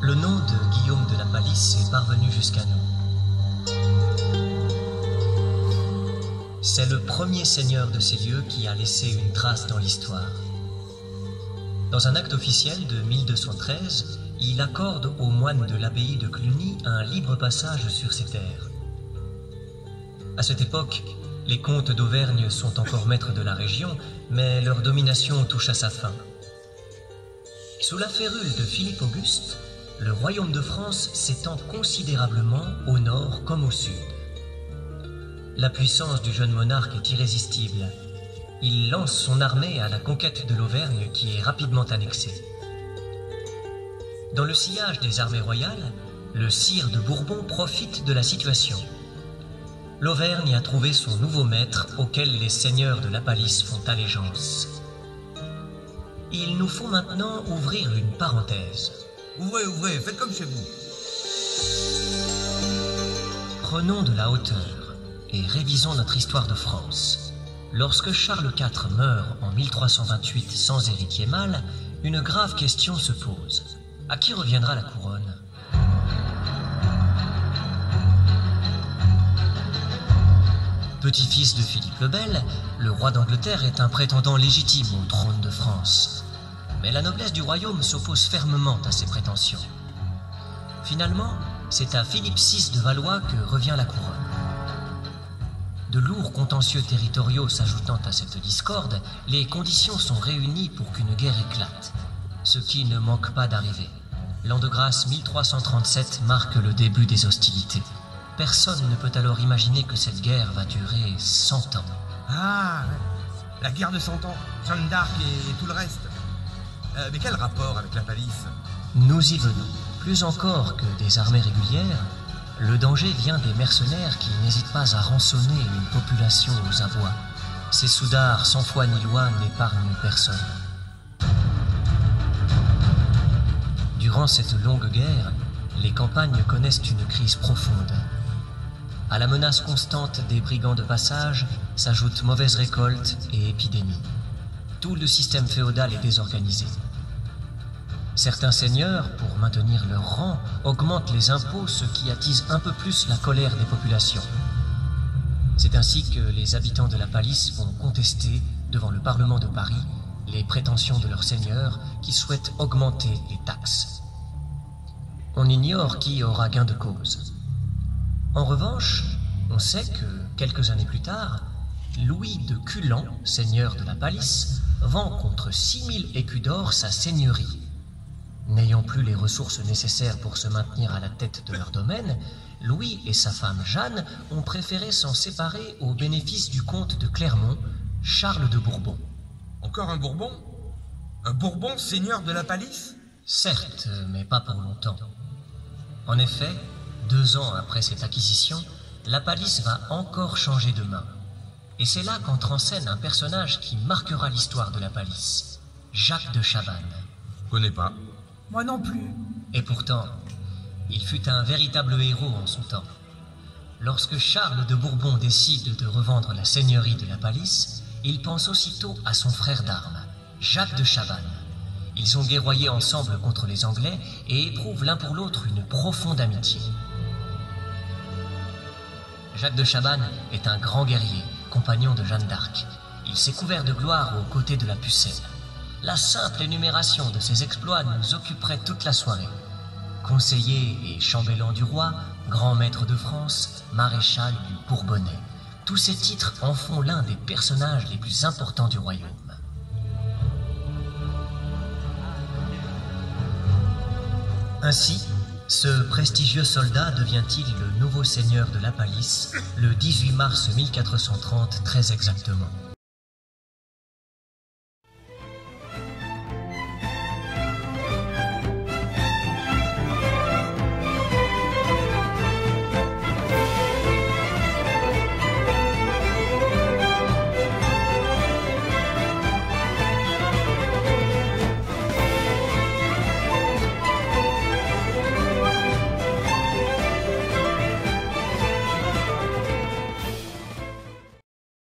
le nom de Guillaume de la Palice est parvenu jusqu'à nous. C'est le premier seigneur de ces lieux qui a laissé une trace dans l'histoire. Dans un acte officiel de 1213, il accorde aux moines de l'abbaye de Cluny un libre passage sur ces terres. À cette époque, les comtes d'Auvergne sont encore maîtres de la région, mais leur domination touche à sa fin. Sous la férule de Philippe Auguste, le royaume de France s'étend considérablement au nord comme au sud. La puissance du jeune monarque est irrésistible. Il lance son armée à la conquête de l'Auvergne qui est rapidement annexée. Dans le sillage des armées royales, le sire de Bourbon profite de la situation. L'Auvergne a trouvé son nouveau maître auquel les seigneurs de la Palice font allégeance. Il nous faut maintenant ouvrir une parenthèse. Ouvrez, faites comme chez vous. Prenons de la hauteur et révisons notre histoire de France. Lorsque Charles IV meurt en 1328 sans héritier mâle, une grave question se pose. À qui reviendra la couronne ? Petit-fils de Philippe le Bel, le roi d'Angleterre est un prétendant légitime au trône de France. Mais la noblesse du royaume s'oppose fermement à ses prétentions. Finalement, c'est à Philippe VI de Valois que revient la couronne. De lourds contentieux territoriaux s'ajoutant à cette discorde, les conditions sont réunies pour qu'une guerre éclate. Ce qui ne manque pas d'arriver. L'an de grâce 1337 marque le début des hostilités. Personne ne peut alors imaginer que cette guerre va durer 100 ans. Ah, la guerre de 100 ans, Jeanne d'Arc et tout le reste. Mais quel rapport avec la Palice? Nous y venons. Plus encore que des armées régulières, le danger vient des mercenaires qui n'hésitent pas à rançonner une population aux abois. Ces soudards sans foi ni loi n'épargnent personne. Durant cette longue guerre, les campagnes connaissent une crise profonde. À la menace constante des brigands de passage s'ajoutent mauvaises récoltes et épidémies. Tout le système féodal est désorganisé. Certains seigneurs, pour maintenir leur rang, augmentent les impôts, ce qui attise un peu plus la colère des populations. C'est ainsi que les habitants de la Palice vont contester, devant le Parlement de Paris, les prétentions de leurs seigneurs qui souhaitent augmenter les taxes. On ignore qui aura gain de cause. En revanche, on sait que, quelques années plus tard, Louis de Culan, seigneur de la Palice, vend contre 6000 écus d'or sa seigneurie. N'ayant plus les ressources nécessaires pour se maintenir à la tête de leur domaine, Louis et sa femme Jeanne ont préféré s'en séparer au bénéfice du comte de Clermont, Charles de Bourbon. Encore un Bourbon? Un Bourbon seigneur de la Palice? Certes, mais pas pour longtemps. En effet, 2 ans après cette acquisition, la Palice va encore changer de main. Et c'est là qu'entre en scène un personnage qui marquera l'histoire de la Palice, Jacques de Chabannes. Connais pas. Moi non plus. Et pourtant, il fut un véritable héros en son temps. Lorsque Charles de Bourbon décide de revendre la seigneurie de la Palice, il pense aussitôt à son frère d'armes, Jacques de Chabannes. Ils ont guerroyé ensemble contre les Anglais et éprouvent l'un pour l'autre une profonde amitié. Jacques de Chabannes est un grand guerrier, compagnon de Jeanne d'Arc. Il s'est couvert de gloire aux côtés de la Pucelle. La simple énumération de ses exploits nous occuperait toute la soirée. Conseiller et chambellan du roi, grand maître de France, maréchal du Bourbonnais. Tous ces titres en font l'un des personnages les plus importants du royaume. Ainsi, ce prestigieux soldat devient-il le nouveau seigneur de la Palice le 18 mars 1430 très exactement.